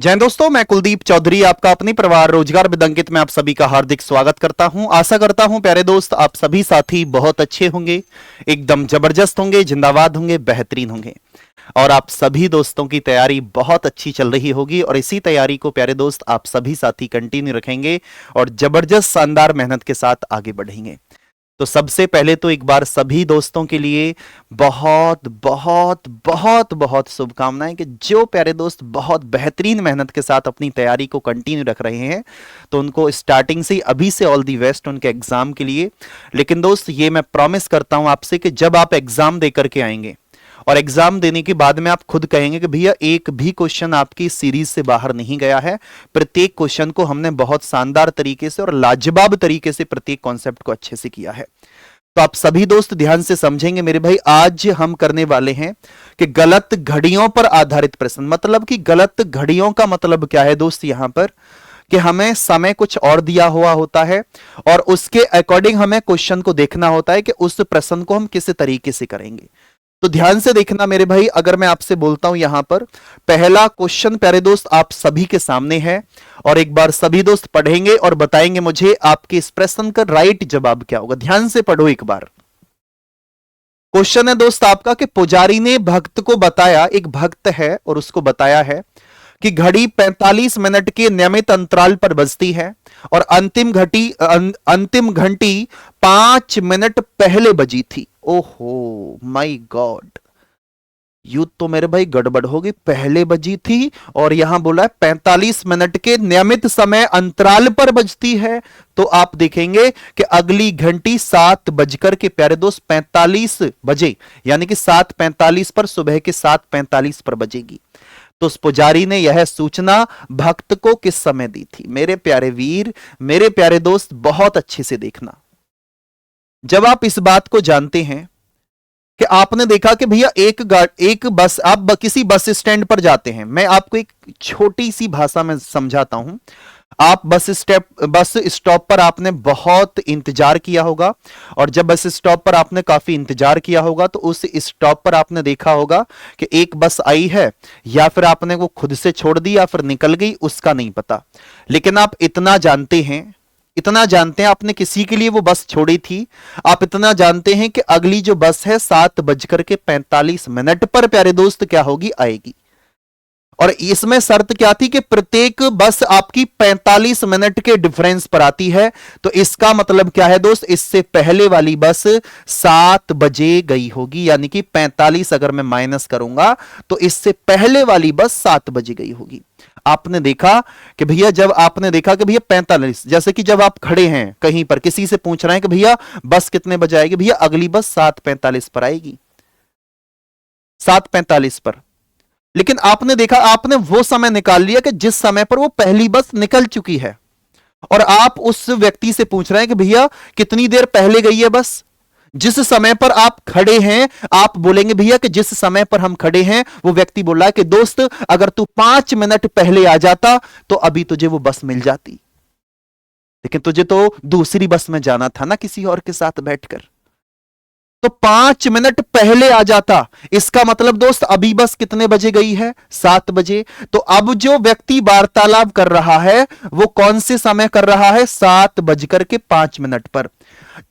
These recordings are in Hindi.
जय हिंद दोस्तों, मैं कुलदीप चौधरी आपका अपनी परिवार रोजगार विदंकित में आप सभी का हार्दिक स्वागत करता हूं। आशा करता हूं प्यारे दोस्त आप सभी साथी बहुत अच्छे होंगे, एकदम जबरदस्त होंगे, जिंदाबाद होंगे, बेहतरीन होंगे और आप सभी दोस्तों की तैयारी बहुत अच्छी चल रही होगी और इसी तैयारी को प्यारे दोस्त आप सभी साथी कंटिन्यू रखेंगे और जबरदस्त शानदार मेहनत के साथ आगे बढ़ेंगे। तो सबसे पहले तो एक बार सभी दोस्तों के लिए बहुत बहुत बहुत बहुत शुभकामनाएं कि जो प्यारे दोस्त बहुत बेहतरीन मेहनत के साथ अपनी तैयारी को कंटिन्यू रख रहे हैं तो उनको स्टार्टिंग से अभी से ऑल दी बेस्ट उनके एग्जाम के लिए। लेकिन दोस्त ये मैं प्रॉमिस करता हूं आपसे कि जब आप एग्जाम दे करके आएंगे और एग्जाम देने के बाद में आप खुद कहेंगे कि भैया एक भी क्वेश्चन आपकी सीरीज से बाहर नहीं गया है, प्रत्येक क्वेश्चन को हमने बहुत शानदार तरीके से और लाजवाब तरीके से प्रत्येक कॉन्सेप्ट को अच्छे से किया है। तो आप सभी दोस्त ध्यान से समझेंगे मेरे भाई, आज हम करने वाले हैं कि गलत घड़ियों पर आधारित प्रश्न। मतलब कि गलत घड़ियों का मतलब क्या है दोस्त, यहां पर कि हमें समय कुछ और दिया हुआ होता है और उसके अकॉर्डिंग हमें क्वेश्चन को देखना होता है कि उस प्रश्न को हम किस तरीके से करेंगे। तो ध्यान से देखना मेरे भाई, अगर मैं आपसे बोलता हूं यहां पर पहला क्वेश्चन प्यारे दोस्त आप सभी के सामने है और एक बार सभी दोस्त पढ़ेंगे और बताएंगे मुझे आपके इस प्रश्न का राइट जवाब क्या होगा। ध्यान से पढ़ो एक बार। क्वेश्चन है दोस्त आपका कि पुजारी ने भक्त को बताया, एक भक्त है और उसको बताया है कि घड़ी 45 मिनट के नियमित अंतराल पर बजती है और अंतिम घंटी 5 मिनट पहले बजी थी। ओहो माय गॉड, यू तो मेरे भाई गड़बड़ होगी, पहले बजी थी और यहां बोला है 45 मिनट के नियमित समय अंतराल पर बजती है। तो आप देखेंगे कि अगली घंटी 7 बजकर के प्यारे दोस्त 45 बजे, यानी कि 7:45 पर, सुबह के 7:45 पर बजेगी। तो उस पुजारी ने यह सूचना भक्त को किस समय दी थी? मेरे प्यारे वीर, मेरे प्यारे दोस्त बहुत अच्छे से देखना। जब आप इस बात को जानते हैं कि आपने देखा कि भैया एक बस, आप किसी बस स्टैंड पर जाते हैं, मैं आपको एक छोटी सी भाषा में समझाता हूं। आप बस स्टॉप पर आपने बहुत इंतजार किया होगा और जब बस स्टॉप पर आपने काफी इंतजार किया होगा तो उस स्टॉप पर आपने देखा होगा कि एक बस आई है या फिर आपने वो खुद से छोड़ दी या फिर निकल गई, उसका नहीं पता। लेकिन आप इतना जानते हैं आपने किसी के लिए वो बस छोड़ी थी। आप इतना जानते हैं कि अगली जो बस है 7:45 पर प्यारे दोस्त क्या होगी, आएगी। और इसमें शर्त क्या थी कि प्रत्येक बस आपकी 45 मिनट के डिफरेंस पर आती है। तो इसका मतलब क्या है दोस्त, इससे पहले वाली बस 7 बजे गई होगी, यानी कि 45 अगर मैं माइनस करूंगा तो इससे पहले वाली बस 7 बजे गई होगी। आपने देखा कि भैया, जब आपने देखा कि भैया 45, जैसे कि जब आप खड़े हैं कहीं पर, किसी से पूछ रहे हैं कि भैया बस कितने बजे आएगी, भैया अगली बस 7:45 पर आएगी, 7:45 पर। लेकिन आपने देखा, आपने वो समय निकाल लिया कि जिस समय पर वो पहली बस निकल चुकी है और आप उस व्यक्ति से पूछ रहे हैं कि भैया कितनी देर पहले गई है बस। जिस समय पर आप खड़े हैं, आप बोलेंगे भैया कि जिस समय पर हम खड़े हैं, वो व्यक्ति बोल रहा है कि दोस्त अगर तू 5 मिनट पहले आ जाता तो अभी तुझे वो बस मिल जाती, लेकिन तुझे तो दूसरी बस में जाना था ना किसी और के साथ बैठकर, तो 5 मिनट पहले आ जाता। इसका मतलब दोस्त अभी बस कितने बजे गई है, 7 बजे। तो अब जो व्यक्ति वार्तालाप कर रहा है वो कौन से समय कर रहा है, 7:05 पर।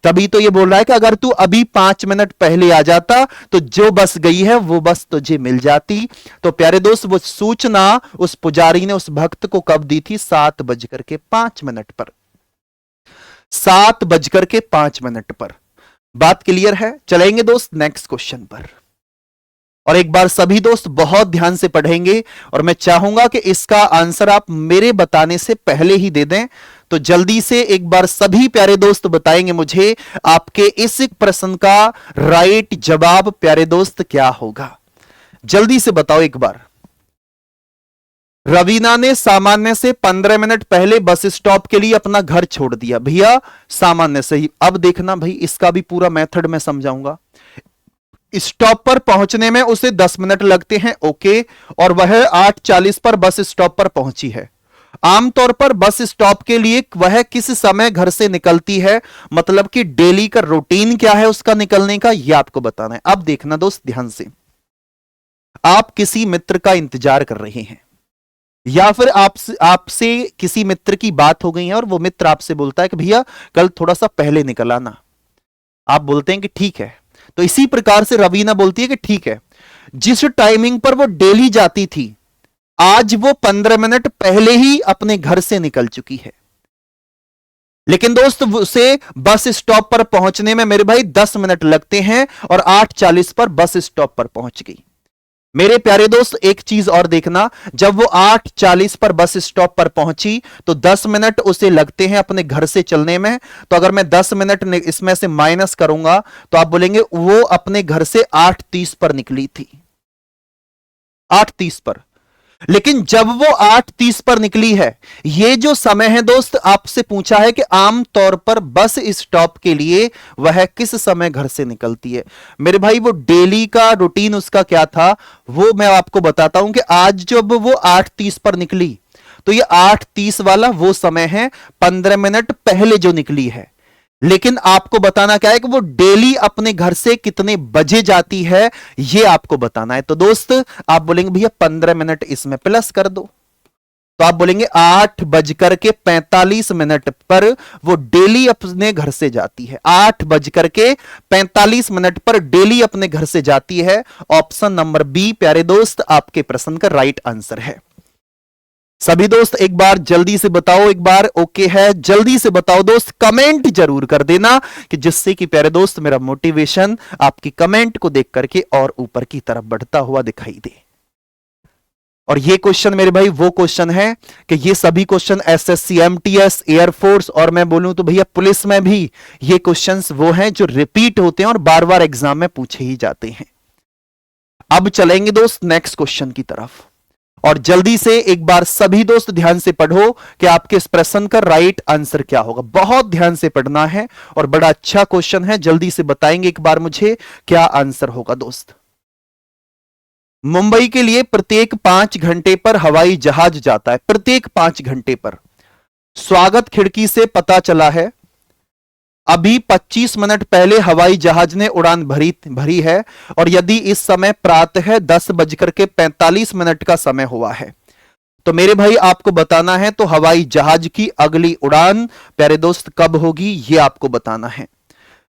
तभी तो ये बोल रहा है कि अगर तू अभी 5 मिनट पहले आ जाता तो जो बस गई है वो बस तुझे मिल जाती। तो प्यारे दोस्त वो सूचना उस पुजारी ने उस भक्त को कब दी थी, 7:05 पर, 7:05 पर। बात क्लियर है? चलेंगे दोस्त नेक्स्ट क्वेश्चन पर और एक बार सभी दोस्त बहुत ध्यान से पढ़ेंगे और मैं चाहूंगा कि इसका आंसर आप मेरे बताने से पहले ही दे दें। तो जल्दी से एक बार सभी प्यारे दोस्त बताएंगे मुझे आपके इस प्रश्न का राइट जवाब प्यारे दोस्त क्या होगा। जल्दी से बताओ एक बार। रवीना ने सामान्य से 15 मिनट पहले बस स्टॉप के लिए अपना घर छोड़ दिया। भैया सामान्य से ही, अब देखना भाई इसका भी पूरा मेथड मैं समझाऊंगा। स्टॉप पर पहुंचने में उसे 10 मिनट लगते हैं, ओके, और वह 8:40 पर बस स्टॉप पर पहुंची है। आमतौर पर बस स्टॉप के लिए वह किस समय घर से निकलती है, मतलब कि डेली का रूटीन क्या है उसका निकलने का, यह आपको बताना है। अब देखना दोस्त ध्यान से, आप किसी मित्र का इंतजार कर रहे हैं या फिर आपसे किसी मित्र की बात हो गई है और वो मित्र आपसे बोलता है कि भैया कल थोड़ा सा पहले निकल आना, आप बोलते हैं कि ठीक है। तो इसी प्रकार से रवीना बोलती है कि ठीक है। जिस टाइमिंग पर वो डेली जाती थी, आज वो 15 मिनट पहले ही अपने घर से निकल चुकी है। लेकिन दोस्त उसे बस स्टॉप पर पहुंचने में मेरे भाई 10 मिनट लगते हैं और 8:40 पर बस स्टॉप पर पहुंच गई। मेरे प्यारे दोस्त एक चीज और देखना, जब वो 8:40 पर बस स्टॉप पर पहुंची तो 10 मिनट उसे लगते हैं अपने घर से चलने में। तो अगर मैं 10 मिनट इसमें से माइनस करूंगा तो आप बोलेंगे वो अपने घर से 8:30 पर निकली थी, 8:30 पर। लेकिन जब वो 8:30 पर निकली है, ये जो समय है दोस्त, आपसे पूछा है कि आमतौर पर बस स्टॉप के लिए वह किस समय घर से निकलती है। मेरे भाई वो डेली का रूटीन उसका क्या था वो मैं आपको बताता हूं कि आज जब वो 8:30 पर निकली तो ये 8:30 वाला वो समय है 15 मिनट पहले जो निकली है। लेकिन आपको बताना क्या है कि वो डेली अपने घर से कितने बजे जाती है, ये आपको बताना है। तो दोस्त आप बोलेंगे भैया 15 मिनट इसमें प्लस कर दो, तो आप बोलेंगे 8:45 पर वो डेली अपने घर से जाती है। 8:45 पर डेली अपने घर से जाती है। ऑप्शन नंबर बी प्यारे दोस्त आपके प्रश्न का राइट आंसर है। सभी दोस्त एक बार जल्दी से बताओ, एक बार ओके है जल्दी से बताओ दोस्त, कमेंट जरूर कर देना कि जिससे कि प्यारे दोस्त मेरा मोटिवेशन आपकी कमेंट को देख करके और ऊपर की तरफ बढ़ता हुआ दिखाई दे। और ये क्वेश्चन मेरे भाई वो क्वेश्चन है कि ये सभी क्वेश्चन एसएससी, एमटीएस, एयरफोर्स और मैं बोलूं तो भैया पुलिस में भी ये क्वेश्चंस वो हैं जो रिपीट होते हैं और बार बार एग्जाम में पूछे ही जाते हैं। अब चलेंगे दोस्त नेक्स्ट क्वेश्चन की तरफ, और जल्दी से एक बार सभी दोस्त ध्यान से पढ़ो कि आपके इस प्रश्न का राइट आंसर क्या होगा। बहुत ध्यान से पढ़ना है और बड़ा अच्छा क्वेश्चन है, जल्दी से बताएंगे एक बार मुझे क्या आंसर होगा दोस्त। मुंबई के लिए प्रत्येक 5 घंटे पर हवाई जहाज जाता है, प्रत्येक 5 घंटे पर। स्वागत खिड़की से पता चला है अभी 25 मिनट पहले हवाई जहाज ने उड़ान भरी है, और यदि इस समय प्रातः 10:45 का समय हुआ है तो मेरे भाई आपको बताना है तो हवाई जहाज की अगली उड़ान प्यारे दोस्त कब होगी ये आपको बताना है।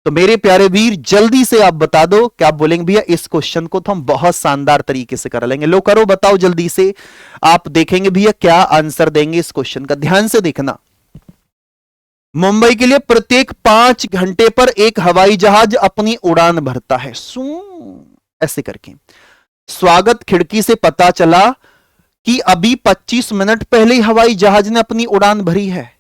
तो मेरे प्यारे वीर जल्दी से आप बता दो। क्या आप बोलेंगे भैया इस क्वेश्चन को तो हम बहुत शानदार तरीके से कर लेंगे। लो करो बताओ जल्दी से, आप देखेंगे भैया क्या आंसर देंगे इस क्वेश्चन का, ध्यान से देखना। मुंबई के लिए प्रत्येक 5 घंटे पर एक हवाई जहाज अपनी उड़ान भरता है, ऐसे करके। स्वागत खिड़की से पता चला कि अभी 25 मिनट पहले हवाई जहाज ने अपनी उड़ान भरी है,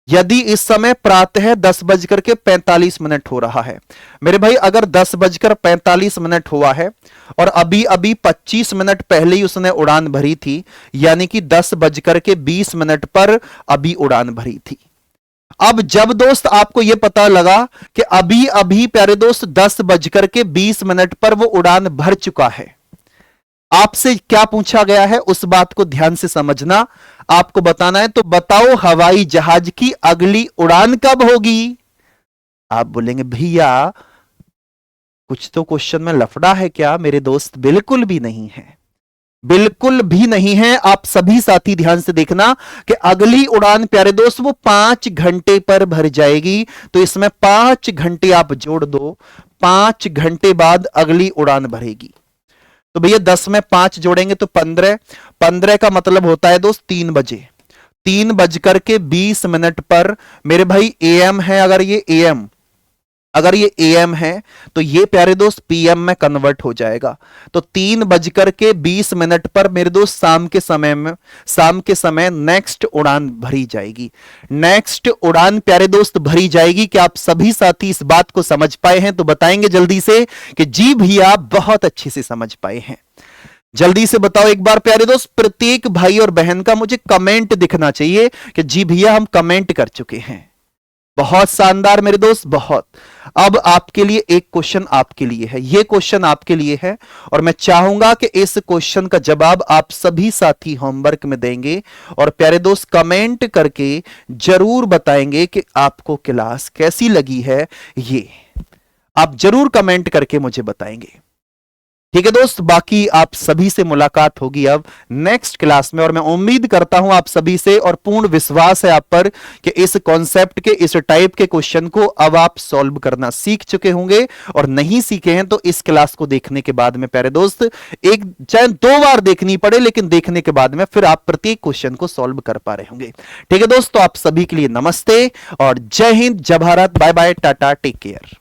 यदि इस समय प्रातः 10:45 हो रहा है। मेरे भाई अगर 10:45 हुआ है और अभी अभी 25 मिनट पहले ही उसने उड़ान भरी थी, यानी कि 10:20 पर अभी उड़ान भरी थी। अब जब दोस्त आपको यह पता लगा कि अभी अभी प्यारे दोस्त 10:20 पर वो उड़ान भर चुका है, आपसे क्या पूछा गया है उस बात को ध्यान से समझना। आपको बताना है तो बताओ हवाई जहाज की अगली उड़ान कब होगी। आप बोलेंगे भैया कुछ तो क्वेश्चन में लफड़ा है क्या। मेरे दोस्त बिल्कुल भी नहीं है, बिल्कुल भी नहीं है। आप सभी साथी ध्यान से देखना कि अगली उड़ान प्यारे दोस्त वो 5 घंटे पर भर जाएगी। तो इसमें 5 घंटे आप जोड़ दो, 5 घंटे बाद अगली उड़ान भरेगी। तो भैया 10 में 5 जोड़ेंगे तो 15, 15 का मतलब होता है दोस्त 3 बजे, 3:20 पर मेरे भाई एएम है। अगर ये एएम है तो ये प्यारे दोस्त पीएम में कन्वर्ट हो जाएगा। तो 3:20 पर मेरे दोस्त शाम के समय नेक्स्ट उड़ान भरी जाएगी। नेक्स्ट उड़ान प्यारे दोस्त भरी जाएगी। क्या आप सभी साथी इस बात को समझ पाए हैं तो बताएंगे जल्दी से कि जी भैया बहुत अच्छे से समझ पाए हैं। जल्दी से बताओ एक बार प्यारे दोस्त, प्रत्येक भाई और बहन का मुझे कमेंट दिखना चाहिए कि जी भैया हम कमेंट कर चुके हैं। बहुत शानदार मेरे दोस्त, बहुत। अब आपके लिए एक क्वेश्चन आपके लिए है, यह क्वेश्चन आपके लिए है और मैं चाहूंगा कि इस क्वेश्चन का जवाब आप सभी साथी होमवर्क में देंगे और प्यारे दोस्त कमेंट करके जरूर बताएंगे कि आपको क्लास कैसी लगी है। ये आप जरूर कमेंट करके मुझे बताएंगे। ठीक है दोस्त, बाकी आप सभी से मुलाकात होगी अब नेक्स्ट क्लास में, और मैं उम्मीद करता हूं आप सभी से, और पूर्ण विश्वास है आप पर कि इस कॉन्सेप्ट के, इस टाइप के क्वेश्चन को अब आप सॉल्व करना सीख चुके होंगे, और नहीं सीखे हैं तो इस क्लास को देखने के बाद में प्यारे दोस्त, एक चाहे 2 बार देखनी पड़े, लेकिन देखने के बाद में फिर आप प्रत्येक क्वेश्चन को सॉल्व कर पा रहे होंगे। ठीक है दोस्तों, आप सभी के लिए नमस्ते और जय हिंद, जय Bharat, bye bye, tata, take care.